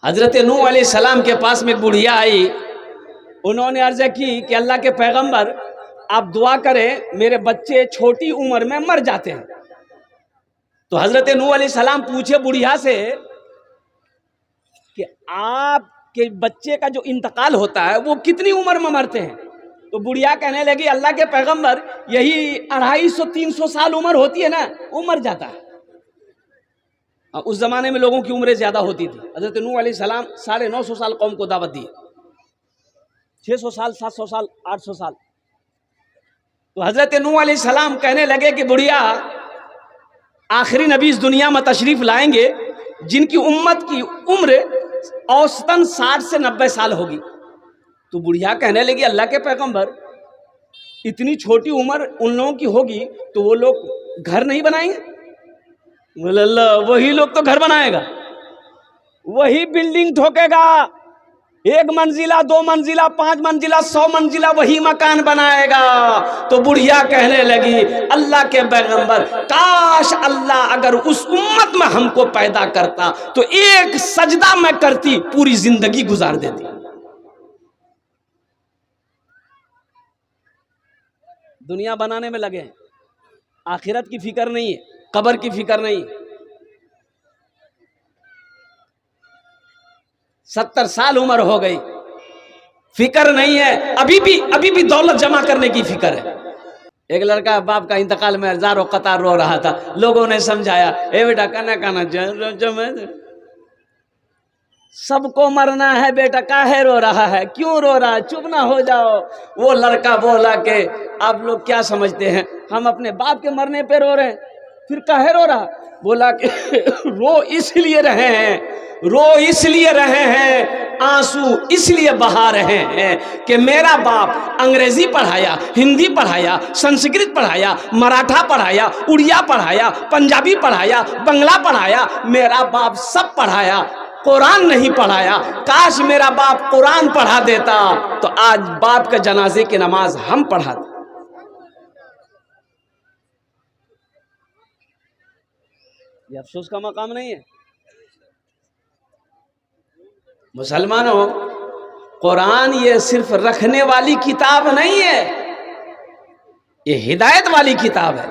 हजरत नूह अलैहिस्सलाम के पास में एक बुढ़िया आई। उन्होंने अर्ज की कि अल्लाह के पैगंबर आप दुआ करें, मेरे बच्चे छोटी उम्र में मर जाते हैं। तो हजरत नूह अलैहिस्सलाम पूछे बुढ़िया से कि आपके बच्चे का जो इंतकाल होता है वो कितनी उम्र में मरते हैं? तो बुढ़िया कहने लगी, अल्लाह के पैगंबर यही 250-300 साल उम्र होती है ना, वो मर जाता है। उस जमाने में लोगों की उम्रें ज्यादा होती थी। हजरत नूह अलैहिस्सलाम 950 साल कौम को दावत दी, 600 साल, 700 साल, 800 साल। तो हजरत नूह अलैहिस्सलाम कहने लगे कि बुढ़िया, आखिरी नबी इस दुनिया में तशरीफ लाएंगे जिनकी उम्मत की उम्र औसतन 60 से 90 साल होगी। तो बुढ़िया कहने लगी, अल्लाह के पैगंबर इतनी छोटी उम्र उन लोगों की होगी तो वो लोग घर नहीं बनाएंगे? बोले अल्लाह, वही लोग तो घर बनाएगा, वही बिल्डिंग ठोकेगा, 1 मंजिला, 2 मंजिला, 5 मंजिला, 100 मंजिला वही मकान बनाएगा। तो बुढ़िया कहने लगी, अल्लाह के पैगंबर काश अल्लाह अगर उस उम्मत में हमको पैदा करता तो एक सजदा मैं करती, पूरी जिंदगी गुजार देती। दुनिया बनाने में लगे, आखिरत की फिक्र नहीं है, कब्र की फिक्र नहीं। 70 साल उम्र हो गई, फिक्र नहीं है, अभी भी दौलत जमा करने की फिक्र है। एक लड़का बाप का इंतकाल में हजारों कतार रो रहा था। लोगों ने समझाया, ए बेटा काना सबको मरना है बेटा, काहे रो रहा है, क्यों रो रहा है, चुप ना हो जाओ। वो लड़का बोला कि आप लोग क्या समझते हैं, हम अपने बाप के मरने पे रो रहे हैं, फिर काहे रो रहा? बोला कि रो इसलिए रहे हैं, आंसू इसलिए बहा रहे हैं कि मेरा बाप अंग्रेजी पढ़ाया, हिंदी पढ़ाया, संस्कृत पढ़ाया, मराठा पढ़ाया, उड़िया पढ़ाया, पंजाबी पढ़ाया, बंगला पढ़ाया, मेरा बाप सब पढ़ाया, कुरान नहीं पढ़ाया। काश मेरा बाप कुरान पढ़ा देता तो आज बाप के जनाजे की नमाज हम पढ़ाते। ये अफसोस का मकाम नहीं है? मुसलमानों, कुरान ये सिर्फ रखने वाली किताब नहीं है, ये हिदायत वाली किताब है,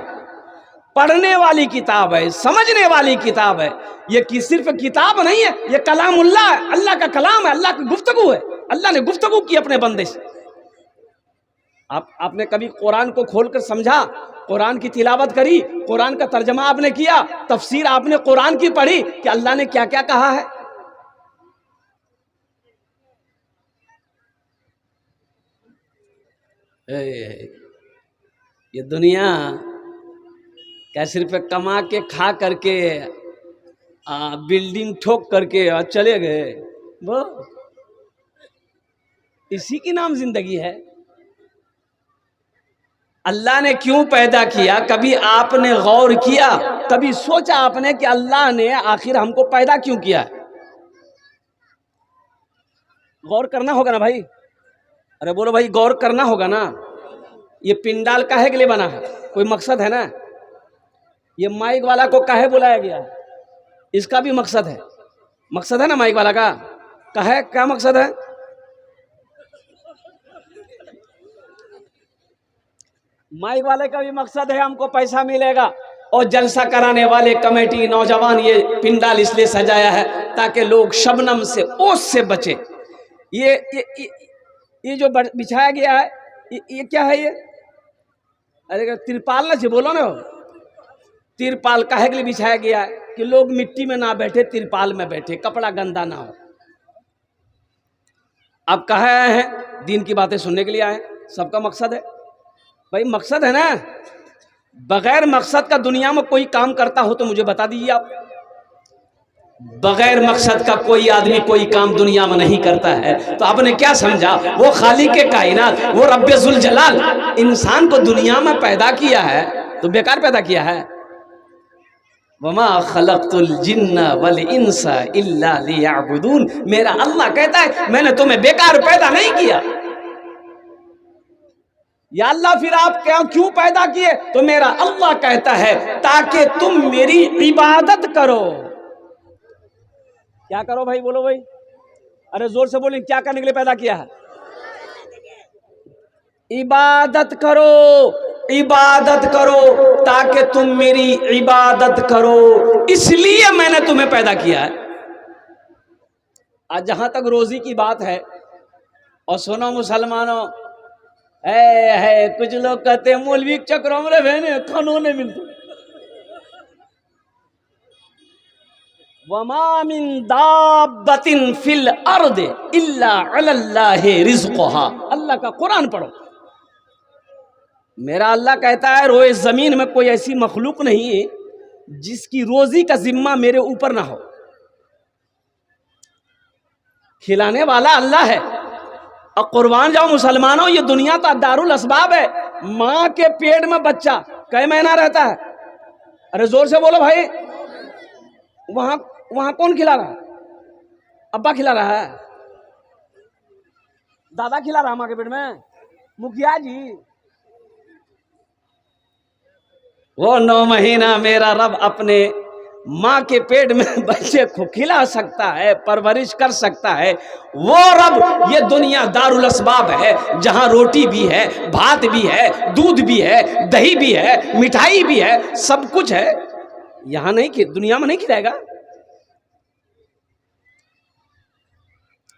पढ़ने वाली किताब है, समझने वाली किताब है। ये सिर्फ किताब नहीं है, ये कलामुल्लाह है, अल्लाह का कलाम है, अल्लाह की गुफ्तगू है। अल्लाह ने गुफ्तगू की अपने बंदे से। आपने कभी कुरान को खोलकर समझा, कुरान की तिलावत करी, कुरान का तर्जमा आपने किया, तफसीर आपने कुरान की पढ़ी कि अल्लाह ने क्या क्या कहा है? ये दुनिया क्या सिर्फ कमा के खा करके बिल्डिंग ठोक करके चले गए, वो इसी की नाम जिंदगी है? अल्लाह ने क्यों पैदा किया, कभी आपने गौर किया, कभी सोचा आपने कि अल्लाह ने आखिर हमको पैदा क्यों किया? गौर करना होगा ना भाई, अरे बोलो भाई, गौर करना होगा ना। ये पिंडाल काहे के लिए बना है? कोई मकसद है ना। ये माइक वाला को काहे बुलाया गया है? इसका भी मकसद है ना माइक वाला का। काहे, क्या मकसद है? माइक वाले का भी मकसद है हमको पैसा मिलेगा, और जलसा कराने वाले कमेटी नौजवान ये पिंडाल इसलिए सजाया है ताकि लोग शबनम से, ओस से बचे। ये जो बिछाया गया है, ये क्या है? ये अरे तिरपाल ना, बोलो ना, तिरपाल काहे के लिए बिछाया गया है? कि लोग मिट्टी में ना बैठे, तिरपाल में बैठे, कपड़ा गंदा ना हो। अब कहाँ आए हैं? दीन की बातें सुनने के लिए आए। सबका मकसद है भाई, मकसद है ना। बगैर मकसद का दुनिया में कोई काम करता हो तो मुझे बता दीजिए आप। बगैर मकसद का कोई आदमी कोई काम दुनिया में नहीं करता है। तो आपने क्या समझा, वो खालिक के कायनात, वो रब्बे जुल जलाल इंसान को दुनिया में पैदा किया है तो बेकार पैदा किया है? वमा खलक़तुल जिन्ना वल इंसा इल्ला लियअबुदून। मेरा अल्लाह कहता है मैंने तुम्हें बेकार पैदा नहीं किया। या अल्लाह फिर आप क्यों पैदा किए? तो मेरा अल्लाह कहता है ताकि तुम मेरी इबादत करो। क्या करो भाई, बोलो भाई, अरे जोर से बोलें, क्या करने के लिए पैदा किया है? इबादत करो, इबादत करो, ताकि तुम मेरी इबादत करो, इसलिए मैंने तुम्हें पैदा किया है। आज जहां तक रोजी की बात है, और सुनो मुसलमानों, है कुछ लोग कहते हैं मौलवी के चक्रों में रहने खानों नहीं मिलते। वमा मिन दाब्बतिन फिल अर्द इल्ला अलल्लाहि रिज़्क़ुहा। अल्लाह का कुरान पढ़ो। मेरा अल्लाह कहता है रोए जमीन में कोई ऐसी मखलूक नहीं है जिसकी रोजी का जिम्मा मेरे ऊपर ना हो। खिलाने वाला अल्लाह है। और कुर्बान जाओ मुसलमानों, ये दुनिया का दारुल असबाब है। माँ के पेट में बच्चा कई महीना रहता है? अरे जोर से बोलो भाई। वहां वहां कौन खिला रहा है? अब्बा खिला रहा है, दादा खिला रहा है माँ के पेट में, मुखिया जी। वो 9 महीना मेरा रब अपने माँ के पेट में बच्चे को खिला सकता है, परवरिश कर सकता है। वो रब ये दुनिया दारुल असबाब है, जहां रोटी भी है, भात भी है, दूध भी है, दही भी है, मिठाई भी है, सब कुछ है। यहां नहीं, दुनिया में नहीं खिलाएगा।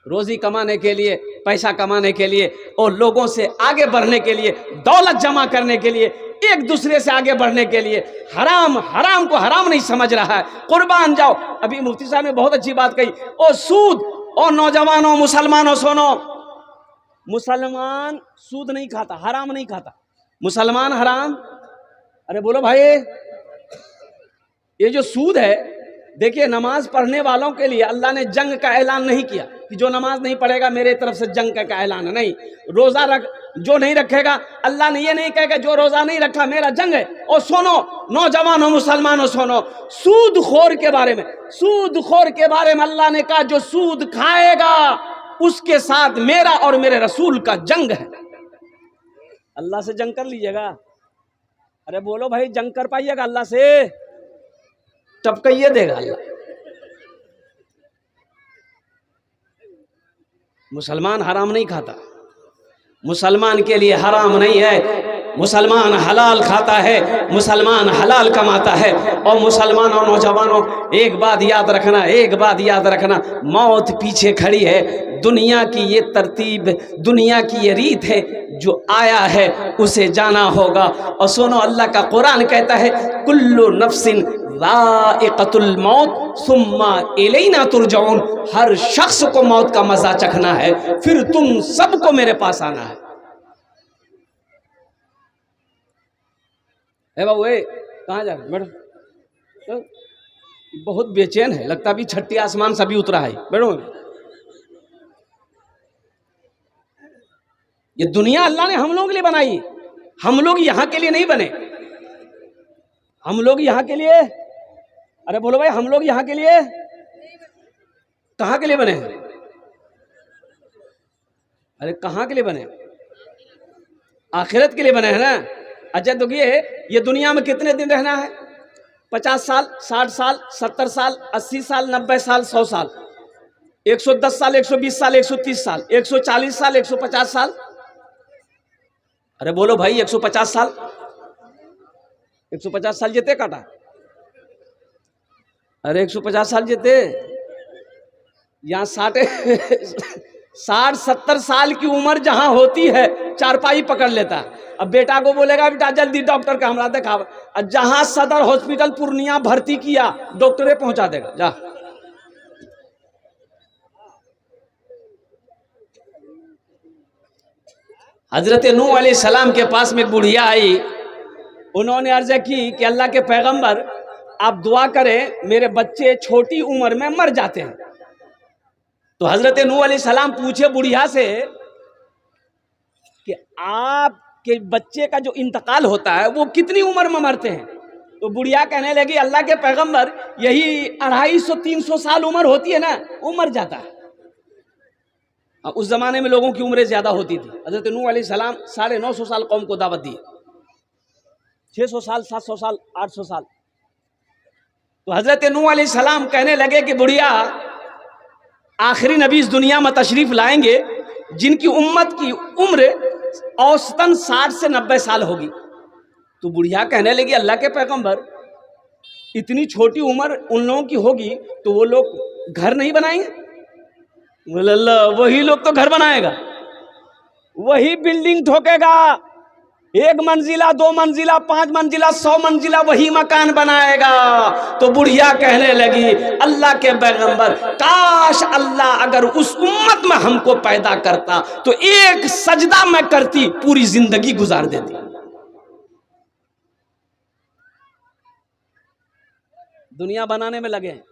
रोजी कमाने के लिए, पैसा कमाने के लिए, और लोगों से आगे बढ़ने के लिए, दौलत जमा करने के लिए, एक दूसरे से आगे बढ़ने के लिए हराम को हराम नहीं समझ रहा है। कुर्बान जाओ। अभी मुफ्ती साहब ने बहुत अच्छी बात कही। ओ सूद, ओ नौजवानों मुसलमानों सुनो, मुसलमान सूद नहीं खाता, हराम नहीं खाता। मुसलमान हराम, अरे बोलो भाई। ये जो सूद है, देखिए नमाज पढ़ने वालों के लिए अल्लाह ने जंग का ऐलान नहीं किया कि जो नमाज नहीं पढ़ेगा मेरे तरफ से जंग का ऐलान है, नहीं। रोजा रख जो नहीं रखेगा, अल्लाह ने ये नहीं कहेगा जो रोजा नहीं रखा मेरा जंग है। और सुनो नौजवानों मुसलमानों सुनो, सूद खोर के बारे में, सूद खोर के बारे में अल्लाह ने कहा जो सूद खाएगा उसके साथ मेरा और मेरे रसूल का जंग है। अल्लाह से जंग कर लीजिएगा। अरे बोलो भाई, जंग कर पाइएगा अल्लाह से? टपकइए देगा अल्लाह। मुसलमान हराम नहीं खाता, मुसलमान के लिए हराम नहीं है। मुसलमान हलाल खाता है, मुसलमान हलाल कमाता है। और मुसलमानों नौजवानों, एक बात याद रखना, एक बात याद रखना, मौत पीछे खड़ी है। दुनिया की ये तरतीब, दुनिया की ये रीत है, जो आया है उसे जाना होगा। और सुनो, अल्लाह का कुरान कहता है कुल्लु नफ्सिन ज़ाइक़तुल मौत सुम्मा इलैना तुरजऊन। हर शख्स को मौत का मजा चखना है, फिर तुम सबको मेरे पास आना है। बाबू कहाँ जा रहे? बैठो। तो बहुत बेचैन है, लगता भी छठी आसमान सभी उतरा है। बैठो। ये दुनिया अल्लाह ने हम लोगों के लिए बनाई, हम लोग यहाँ के लिए नहीं बने। हम लोग यहाँ के लिए, अरे बोलो भाई, हम लोग यहाँ के लिए कहाँ के लिए बने हैं? अरे कहाँ के लिए बने? आखिरत के लिए बने हैं ना। अच्छा तो ये दुनिया में कितने दिन रहना है? 50 साल, 60 साल, 70 साल, 80 साल, 90 साल, 100 साल, 110 साल, 120 साल, 130 साल, 140 साल, 150 साल। अरे बोलो भाई, 150 साल, 150 साल जीते काटा। अरे 150 साल जीते, यहाँ 60-70 साल की उम्र जहां होती है चारपाई पकड़ लेता है। अब बेटा को बोलेगा बेटा जल्दी डॉक्टर का हमरा देखा, और जहां सदर हॉस्पिटल पूर्णिया भर्ती किया डॉक्टरे पहुंचा देगा। जा हजरत नूह अलैहिस्सलाम के पास में बुढ़िया आई। उन्होंने अर्ज की कि अल्लाह के पैगंबर आप दुआ करें, मेरे बच्चे छोटी उम्र में मर जाते हैं। तो हजरत नूह अलैहिस्सलाम पूछे बुढ़िया से कि आपके बच्चे का जो इंतकाल होता है वो कितनी उम्र में मरते हैं? तो बुढ़िया कहने लगी अल्लाह के पैगंबर यही 250-300 साल उम्र होती है ना, वो मर जाता है। उस जमाने में लोगों की उम्रें ज्यादा होती थी। हजरत नूह अलैहिस्सलाम 950 साल कौम को दावत दी, 600 साल, 700 साल, 800 साल। तो हजरत नूह अलैहिस्सलाम कहने लगे कि बुढ़िया आखिरी नबी इस दुनिया में तशरीफ लाएंगे जिनकी उम्मत की उम्र औसतन 60 से 90 साल होगी। तो बुढ़िया कहने लगी अल्लाह के पैगंबर, इतनी छोटी उम्र उन लोगों की होगी तो वो लोग घर नहीं बनाएंगे? बोले अल्लाह, वही लोग तो घर बनाएगा, वही बिल्डिंग ठोकेगा, 1 मंजिला 2 मंजिला 5 मंजिला 100 मंजिला वही मकान बनाएगा। तो बुढ़िया कहने लगी अल्लाह के पैगंबर, काश अल्लाह अगर उस उम्मत में हमको पैदा करता तो एक सजदा मैं करती, पूरी जिंदगी गुजार देती। दुनिया बनाने में लगे हैं,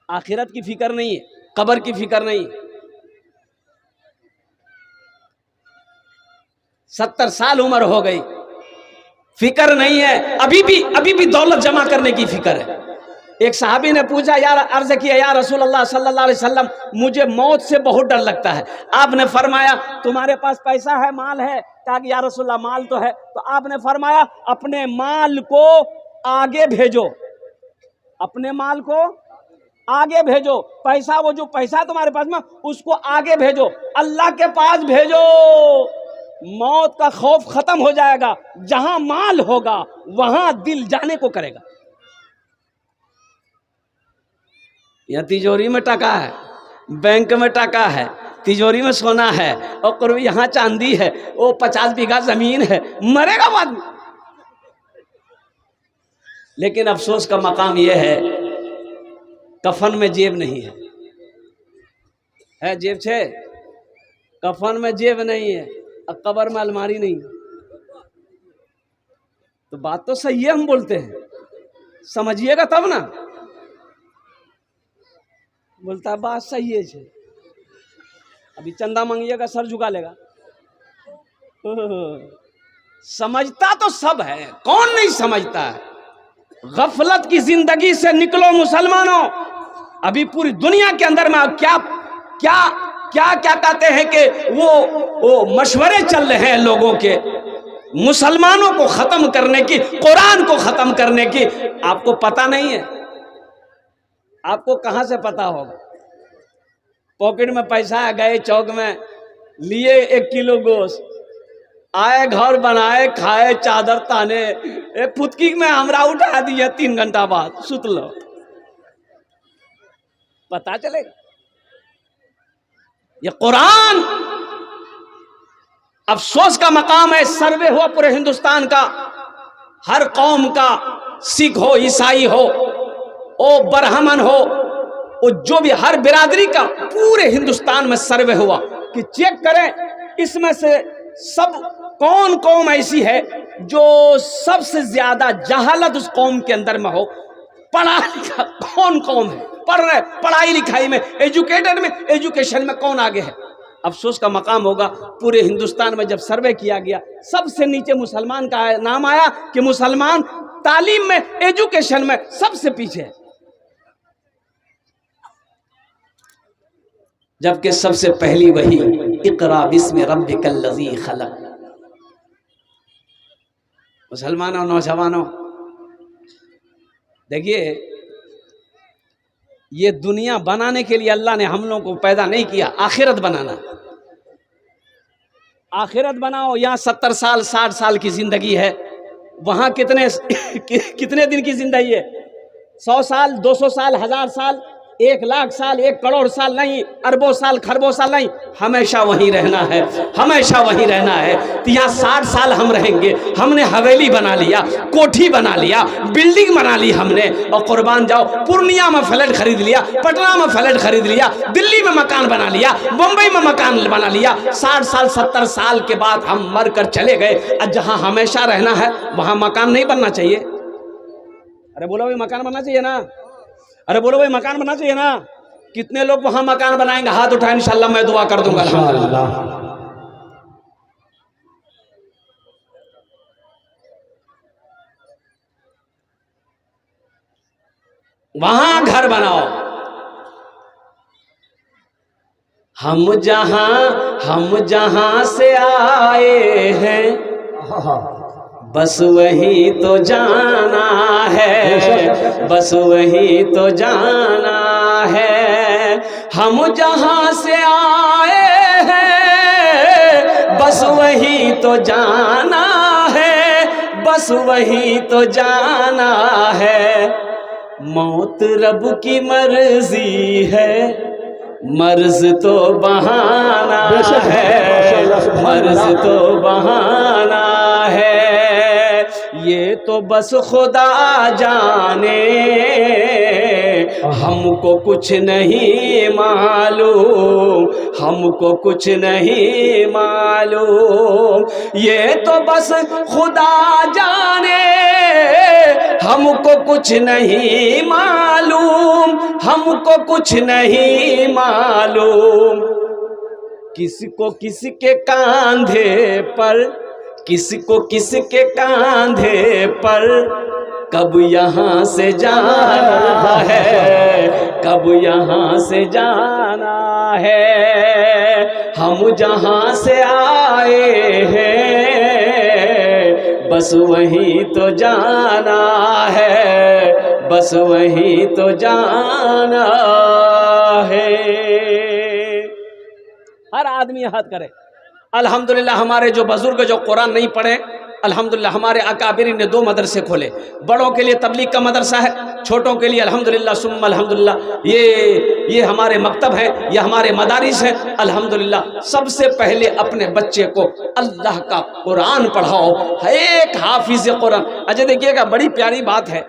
आखिरत की फिक्र नहीं है, कब्र की फिक्र नहीं है। 70 साल उम्र हो गई, फिक्र नहीं है, अभी भी दौलत जमा करने की फिक्र है। एक सहाबी ने पूछा, यार अर्ज किया, या रसूल अल्लाह सल्लल्लाहु अलैहि वसल्लम, मुझे मौत से बहुत डर लगता है। आपने फरमाया तुम्हारे पास पैसा है, माल है? कहा कि या रसूल अल्लाह माल तो है। तो आपने फरमाया अपने माल को आगे भेजो, अपने माल को आगे भेजो, पैसा, वो जो पैसा तुम्हारे पास में उसको आगे भेजो, अल्लाह के पास भेजो, मौत का खौफ खत्म हो जाएगा। जहां माल होगा वहां दिल जाने को करेगा। या तिजोरी में टका है, बैंक में टका है, तिजोरी में सोना है, और यहां चांदी है, वो 50 बीघा जमीन है, मरेगा बाद में। लेकिन अफसोस का मकाम यह है, कफन में जेब नहीं है जेब छे, कफन में जेब नहीं है, और कब्र में अलमारी नहीं। तो बात तो सही है, हम बोलते हैं, समझिएगा तब ना। बोलता है बात सही है छे, अभी चंदा मांगिएगा सर झुका लेगा। समझता तो सब है, कौन नहीं समझता है। गफलत की जिंदगी से निकलो मुसलमानों। अभी पूरी दुनिया के अंदर में क्या क्या क्या क्या कहते हैं कि वो मशवरे चल रहे हैं लोगों के, मुसलमानों को खत्म करने की, कुरान को खत्म करने की। आपको पता नहीं है, आपको कहां से पता होगा? पॉकेट में पैसा है, गए चौक में लिए 1 किलो गोश्त, आए घर बनाए खाए, चादर ताने, एक फुतकी में हमरा उठा दिया, 3 घंटा बाद सुत लो, पता चलेगा। ये कुरान अफसोस का मकाम है। सर्वे हुआ पूरे हिंदुस्तान का, हर कौम का, सिख हो, ईसाई हो, ओ ब्राह्मण हो, वो जो भी हर बिरादरी का पूरे हिंदुस्तान में सर्वे हुआ कि चेक करें इसमें से सब कौन कौम ऐसी है जो सबसे ज्यादा जहालत उस कौम के अंदर में हो। पढ़ा लिखा कौन कौम है, पढ़ रहे, पढ़ाई लिखाई में, एजुकेटेड में, एजुकेशन में कौन आगे है। अफसोस का मकाम होगा, पूरे हिंदुस्तान में जब सर्वे किया गया सबसे नीचे मुसलमान का नाम आया कि मुसलमान तालीम में, एजुकेशन में सबसे पीछे है, जबकि सबसे पहली वही इक़रा बिस्मि रब्बिकल लज़ी खलक़। मुसलमानों, नौजवानों, देखिए ये दुनिया बनाने के लिए अल्लाह ने हम लोगों को पैदा नहीं किया, आखिरत बनाना। आखिरत बनाओ। यहाँ 70 साल 60 साल की जिंदगी है, वहां कितने दिन की जिंदगी है? 100 साल, 200 साल, 1000 साल, 1 लाख साल, 1 करोड़ साल नहीं, अरबों साल, खरबों साल नहीं, हमेशा वहीं रहना है, हमेशा वहीं रहना है। तो यहाँ 60 साल हम रहेंगे। हमने हवेली बना लिया, कोठी बना लिया, बिल्डिंग बना ली हमने, और कुर्बान जाओ पूर्णिया में फ्लैट खरीद लिया, पटना में फ्लैट खरीद लिया, दिल्ली में मकान बना लिया, मुंबई में मकान बना लिया। 60 साल 70 साल के बाद हम मर कर चले गए, और जहाँ हमेशा रहना है वहाँ मकान नहीं बनना चाहिए। अरे बोलो भाई मकान बनना चाहिए ना, अरे बोलो भाई मकान बनना चाहिए ना। कितने लोग वहां मकान बनाएंगे? हाथ उठाए, इंशाल्लाह मैं दुआ कर दूंगा। वहां घर बनाओ। हम जहां से आए हैं बस वही तो जाना है, बस वही तो जाना है। हम जहां से आए हैं बस वही तो जाना है, बस वही तो जाना है। मौत रब की मर्जी है, मर्ज तो बहाना है, मर्ज तो बहाना है। ये तो बस खुदा जाने, हमको कुछ नहीं मालूम, हमको कुछ नहीं मालूम। ये तो बस खुदा जाने, हमको कुछ नहीं मालूम, हमको कुछ नहीं मालूम। किसको किसके कांधे पर, किसको किसके कांधे पर कब यहाँ से जाना है, कब यहाँ से जाना है। हम जहाँ से आए हैं बस वही तो जाना है, बस वही तो जाना है। हर आदमी याद करे। अल्हम्दुलिल्लाह हमारे जो बुजुर्ग जो कुरान नहीं पढ़े, अल्हम्दुलिल्लाह हमारे अकाबिरी ने 2 मदरसे खोले। बड़ों के लिए तबलीग का मदरसा है, छोटों के लिए अल्हम्दुलिल्लाह सुम्मा अल्हम्दुलिल्लाह ये हमारे मकतब है, ये हमारे मदारिस है। अल्हम्दुलिल्लाह सबसे पहले अपने बच्चे को अल्लाह का कुरान पढ़ाओ, एक हाफिज कुरान। अच्छा देखिएगा, बड़ी प्यारी बात है।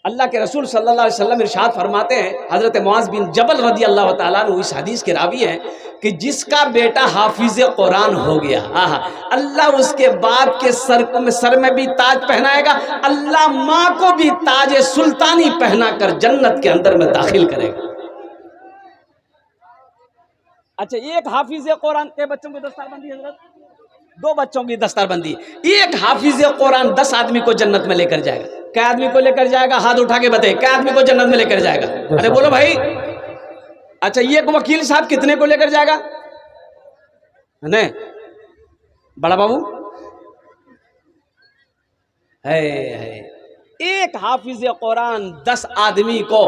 अल्लाह के रसूल सल्लल्लाहु अलैहि वसल्लम इरशाद फरमाते हैं, हज़रत मुआज़ बिन जबल रज़ी अल्लाह तआला अन्हु इस हदीस के रावी हैं कि जिसका बेटा हाफिज कुरान हो गया, अल्लाह उसके बाप के सर में भी ताज पहनाएगा, अल्लाह माँ को भी ताज सुल्तानी पहना कर जन्नत के अंदर में दाखिल करेगा। अच्छा, एक हाफिज कुरान के बच्चों की दस्तारबंदी हजरत, 2 बच्चों की दस्तारबंदी, एक हाफिज कुरान 10 आदमी को जन्नत में लेकर जाएगा। क्या आदमी को लेकर जाएगा? हाथ उठा के बताइए, क्या आदमी को जन्नत में लेकर जाएगा? अरे बोलो भाई। अच्छा, ये वकील साहब कितने को लेकर जाएगा? नहीं, बड़ा बाबू है। एक हाफिज कुरान 10 आदमी को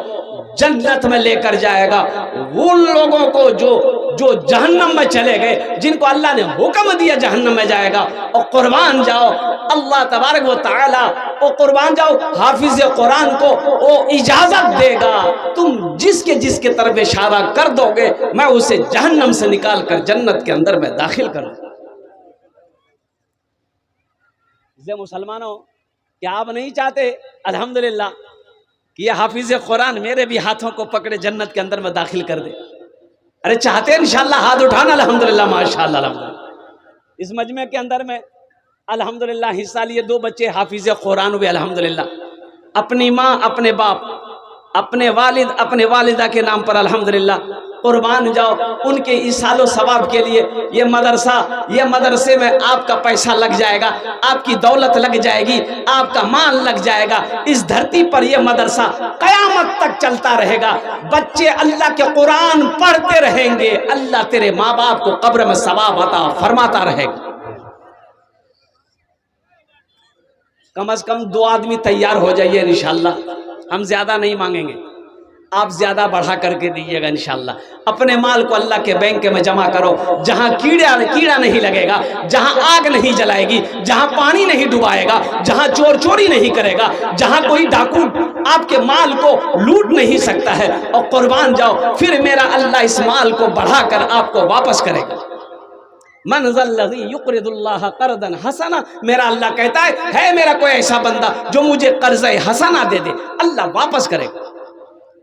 जन्नत में लेकर जाएगा। उन लोगों को जो जहन्नम में चले गए, जिनको अल्लाह ने हुक्म दिया जहन्नम में जाएगा, और कुर्बान जाओ, अल्लाह तबारक व तआला ओ कुर्बान जाओ, हाफिज कुरान को वो इजाजत देगा, तुम जिसके जिसके तरफ इशारा कर दोगे मैं उसे जहन्नम से निकाल कर जन्नत के अंदर में दाखिल करूँ। मुसलमानों, क्या आप नहीं चाहते अल्हम्दुलिल्लाह कि यह हाफिज कुरान मेरे भी हाथों को पकड़े जन्नत के अंदर में दाखिल कर दे? अरे चाहते हैं इंशाअल्लाह? हाथ उठाना। अल्हम्दुलिल्लाह, माशाअल्लाह, अल्हम्दुलिल्लाह। इस मजमे के अंदर में अल्हम्दुलिल्लाह हिस्सा लिए 2 बच्चे हाफिज कुरान हुए अल्हम्दुलिल्लाह। अपनी माँ, अपने बाप, अपने वालिद, अपने वालिदा के नाम पर अल्हम्दुलिल्लाह कुर्बान जाओ। उनके इसालो सवाब के लिए ये मदरसे में आपका पैसा लग जाएगा, आपकी दौलत लग जाएगी, आपका माल लग जाएगा। इस धरती पर यह मदरसा कयामत तक चलता रहेगा। बच्चे अल्लाह के कुरान पढ़ते रहेंगे, अल्लाह तेरे माँ बाप को कब्र में सवाब अता फरमाता रहेगा। कम से कम 2 आदमी तैयार हो जाइए इंशाअल्लाह, हम ज्यादा नहीं मांगेंगे, आप ज्यादा बढ़ा करके दीजिएगा इंशाअल्लाह। अपने माल को अल्लाह के बैंक में जमा करो, जहां कीड़ा नहीं लगेगा, जहां आग नहीं जलाएगी, जहां पानी नहीं डुबाएगा, जहां चोर चोरी नहीं करेगा, जहां कोई डाकू आपके माल को लूट नहीं सकता है। और कुर्बान जाओ, फिर मेरा अल्लाह इस माल को बढ़ाकर आपको वापस करेगा। मन ज़ल्लज़ी युक़रिदुल्लाह क़र्ज़न हसना, मेरा अल्लाह कहता है मेरा कोई ऐसा बंदा जो मुझे कर्ज़ हसना दे दे, अल्लाह वापस करेगा।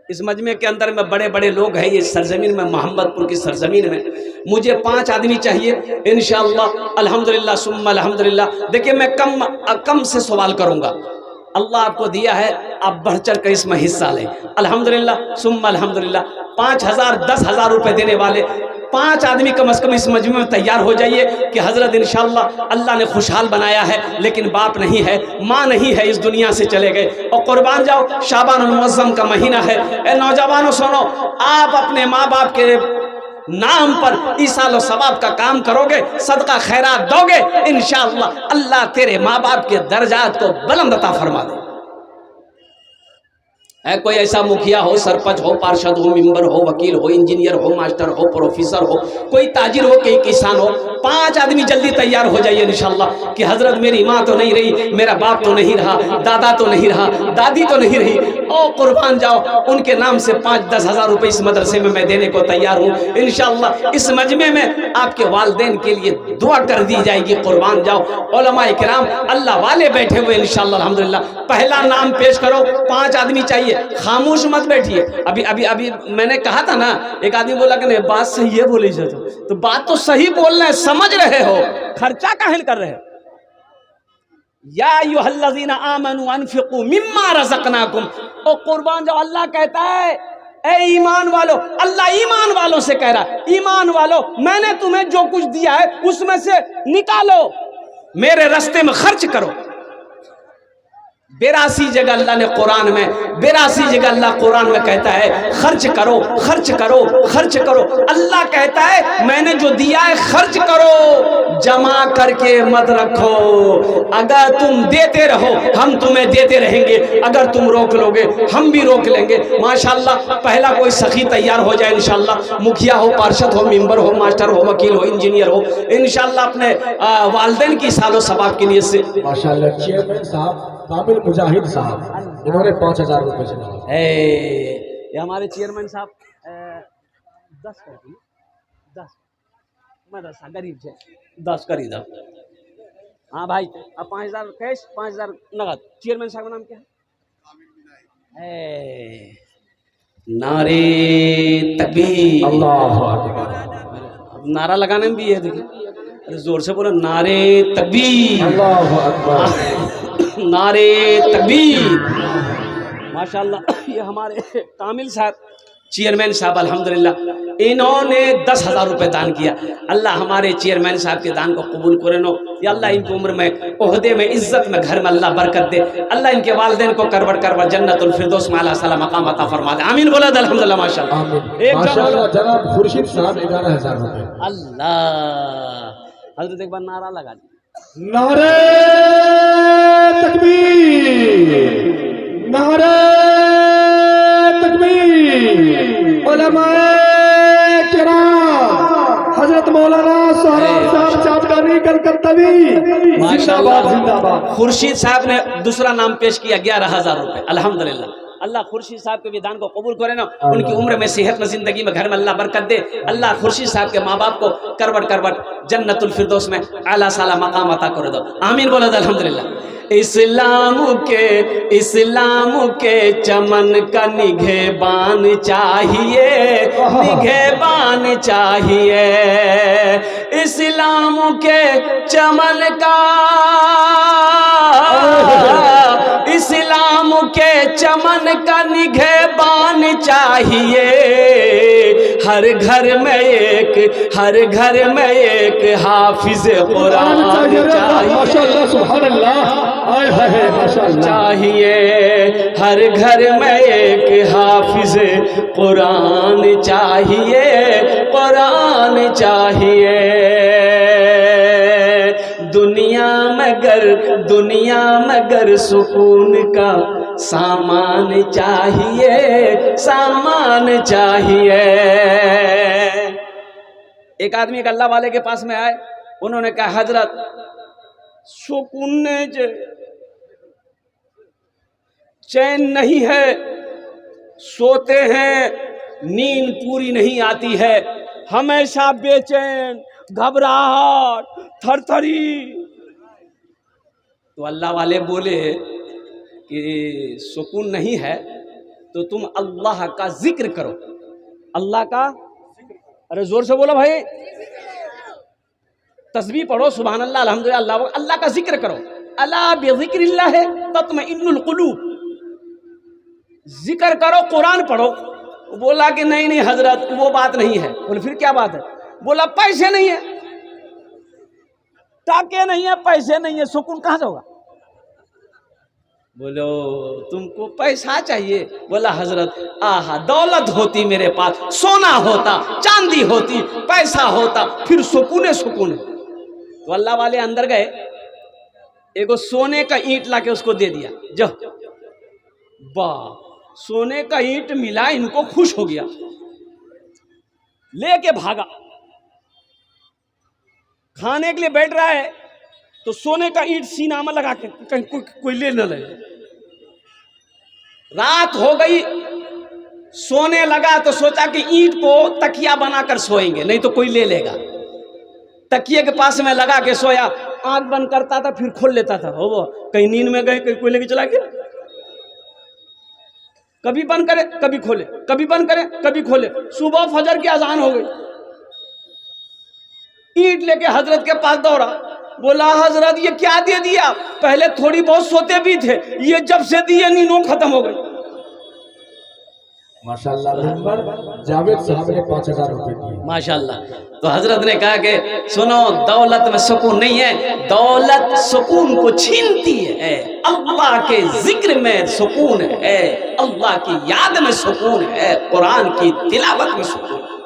इस मजमे के अंदर में बड़े बड़े लोग हैं, ये सरजमीन में, मोहम्मदपुर की सरजमीन में मुझे 5 आदमी चाहिए इंशाअल्लाह अल्हम्दुलिल्लाह सुम्मा अल्हम्दुलिल्लाह। देखिए, मैं कम से सवाल करूँगा, अल्लाह आपको दिया है, आप बढ़ चढ़ कर इसमें हिस्सा लें अल्हम्दुलिल्लाह सुम्मा अल्हम्दुलिल्लाह। 5,000 10,000 रुपये देने वाले 5 आदमी कम से कम इस मजमे में तैयार हो जाइए कि हजरत इंशाअल्लाह अल्लाह ने खुशहाल बनाया है, लेकिन बाप नहीं है, माँ नहीं है, इस दुनिया से चले गए। और कुर्बान जाओ, शाबान मुअज़्ज़म का महीना है। ए नौजवानों सुनो, आप अपने माँ बाप के नाम पर ईसाल और सवाब का काम करोगे, सदका खैरात दोगे, इंशाअल्लाह अल्लाह तेरे माँ बाप के दर्जात को बुलंद अता फरमा दे। है कोई ऐसा मुखिया हो, सरपंच हो, पार्षद हो, मेंबर हो, वकील हो, इंजीनियर हो, मास्टर हो, प्रोफेसर हो, कोई ताजिर हो, कोई किसान हो, 5 आदमी जल्दी तैयार हो जाइए इंशाल्लाह कि हजरत मेरी माँ तो नहीं रही, मेरा बाप तो नहीं रहा, दादा तो नहीं रहा, दादी तो नहीं रही, ओ कुर्बान जाओ, उनके नाम से 5-10 हज़ार रुपए इस मदरसे में मैं देने को तैयार हूँ इंशाल्लाह। इस मजमे में आपके वालिदैन के लिए दुआ कर दी जाएगी, कुर्बान जाओ। उलमाए किराम अल्लाह वाले बैठे हुए इंशाल्लाह अल्हम्दुलिल्लाह। पहला नाम पेश करो, 5 आदमी चाहिए, खामोश मत बैठिए। अभी अभी अभी मैंने कहा था ना, एक आदमी बोला कि नहीं बात सही है बोली जाए तो बात तो सही बोल रहे हैं, समझ रहे हो, खर्चा काहे कर रहे हो। या अय्युहल्लज़ीना आमनू अनफिकू मिम्मा रज़क़नाकुम, ओ कुर्बान जाओ, अल्लाह कहता है ए ईमान वालों, अल्लाह ईमान वालों से कह रहा है, ईमान वालों मैंने तुम्हें जो कुछ दिया है उसमें से निकालो, मेरे रास्ते में खर्च करो। 82 जगह अल्लाह ने कुरान में, 82 जगह अल्लाह कुरान में कहता है खर्च करो, खर्च करो, खर्च करो। अल्लाह कहता है मैंने जो दिया है खर्च करो, जमा करके मत रखो। अगर तुम देते रहो हम तुम्हें देते रहेंगे, अगर तुम रोक लोगे हम भी रोक लेंगे। माशाल्लाह पहला कोई सखी तैयार हो जाए इंशाल्लाह, मुखिया हो, पार्षद हो, मेंबर हो, मास्टर हो, वकील हो, इंजीनियर हो, इंशाल्लाह अपने वालिदैन की सालो सबाब की नीयत से। माशाल्लाह चेयरमैन साहब काबिल मुजाहिद साहब, इन्होंने 5000 रुपए से डाला। ये हमारे चेयरमैन साहब 10 कर दी, 10 मदरसा गरीब से 10 कर दो। हाँ भाई, अब 5000 कैश, 5000 नगद। चेयरमैन साहब का नाम क्या है? नारे तकबीर, अल्लाहु अकबर। अब नारा लगाने में भी है, देखिए अरे जोर से बोलो, नारे तकबीर, अल्लाहु अकबर, नारे तकबीर। माशाल्लाह ये हमारे कामिल साहब चेयरमैन साहब अल्हम्दुलिल्लाह, इन्होंने 10,000 रुपये दान किया। अल्लाह हमारे चेयरमैन साहब के दान को कबूल करे नो, या अल्लाह इनकी उम्र में, ओहदे में, इज्जत में, घर में अल्लाह बरकत दे। अल्लाह इनके वालिदैन को करवट करवट जन्नतुल फिरदौस में आला साला मकाम अता फरमा दे। आमीन बोला अल्हम्दुलिल्लाह माशाल्लाह। एक माशाल्लाह जनाब खुर्शीद साहब 11,000 रुपए। अल्लाह हजरत एक बार नारा लगा दी, नारे तकबीर, नारे तकबीर। उलमाए किराम हजरत मौलाना सोहराब साहब चापदानी कलकत्तावी जिंदाबाद जिंदाबाद। खुर्शीद साहब ने दूसरा नाम पेश किया 11,000 रुपये अल्हम्दुलिल्लाह। अल्लाह खुर्शीद साहब के विधान को कबूल करे ना, उनकी उम्र में, सेहत में, जिंदगी में, घर में अल्लाह बरकत दे। अल्लाह खुर्शीद साहब के माँ बाप को करवट करवट जन्नतुल फिरदौस में आला साला मकाम अता कर दो। आमीन बोलो अल्हम्दुलिल्लाह। इस्लाम के चमन का निगहबान चाहिए, निगहबान चाहिए। इस्लाम के चमन का, इस्लाम के चमन का निगहबान चाहिए। हर घर में एक, हर घर में एक हाफिज कुरान चाहिए, माशाल्लाह सुभान अल्लाह, आए हाय माशाल्लाह चाहिए। हर घर में एक हाफिज कुरान चाहिए, कुरान चाहिए। दुनिया मगर सुकून का सामान चाहिए, सामान चाहिए। एक आदमी एक अल्लाह वाले के पास में आए, उन्होंने कहा हजरत सुकून चैन नहीं है, सोते हैं नींद पूरी नहीं आती है, हमेशा बेचैन, घबराहट, थरथरी। तो अल्लाह वाले बोले कि सुकून नहीं है तो तुम अल्लाह का जिक्र करो, अल्लाह का, अरे जोर से बोलो भाई, तस्बीह पढ़ो, सुभान अल्लाह, अल्हम्दुलिल्लाह, अल्लाह का जिक्र करो। अला बिज़िक्रिल्लाह तत्मइन्नुल कुलूब, जिक्र करो, कुरान पढ़ो। बोला कि नहीं नहीं हजरत वो बात नहीं है। बोले फिर क्या बात है? बोला पैसे नहीं है, टाके नहीं है, पैसे नहीं है, सुकून कहाँ से होगा? बोलो तुमको पैसा चाहिए? बोला हजरत आहा दौलत होती मेरे पास, सोना होता, चांदी होती, पैसा होता, फिर सुकून है, सुकून है। तो अल्लाह वाले अंदर गए, एगो सोने का ईंट लाके उसको दे दिया, जो वाह सोने का ईंट मिला, इनको खुश हो गया, लेके भागा। खाने के लिए बैठ रहा है तो सोने का ईंट सीना में लगा के कहीं कोई ले न ले। रात हो गई, सोने लगा तो सोचा कि ईंट को तकिया बनाकर सोएंगे, नहीं तो कोई ले लेगा। तकिए के पास में लगा के सोया, आंख बंद करता था फिर खोल लेता था। हो वो कहीं नींद में गए, कहीं कोई लेके चला गया। कभी बंद करे कभी खोले, कभी बंद करे कभी खोले। सुबह फजर की अजान हो गई, ईंट लेके हजरत के पास दौड़ा, बोला हजरत ये क्या दे दिया? पहले थोड़ी बहुत सोते भी थे, ये जब से दिए नींद खत्म हो गई। माशाल्लाह मेंबर जावेद साहब ने 5000 रुपए दिए। माशाल्लाह। तो हजरत ने कहा कि सुनो, दौलत में सुकून नहीं है, दौलत सुकून को छीनती है। अल्लाह के जिक्र में सुकून है, अल्लाह की याद में सुकून है, कुरान की तिलावत में सुकून है।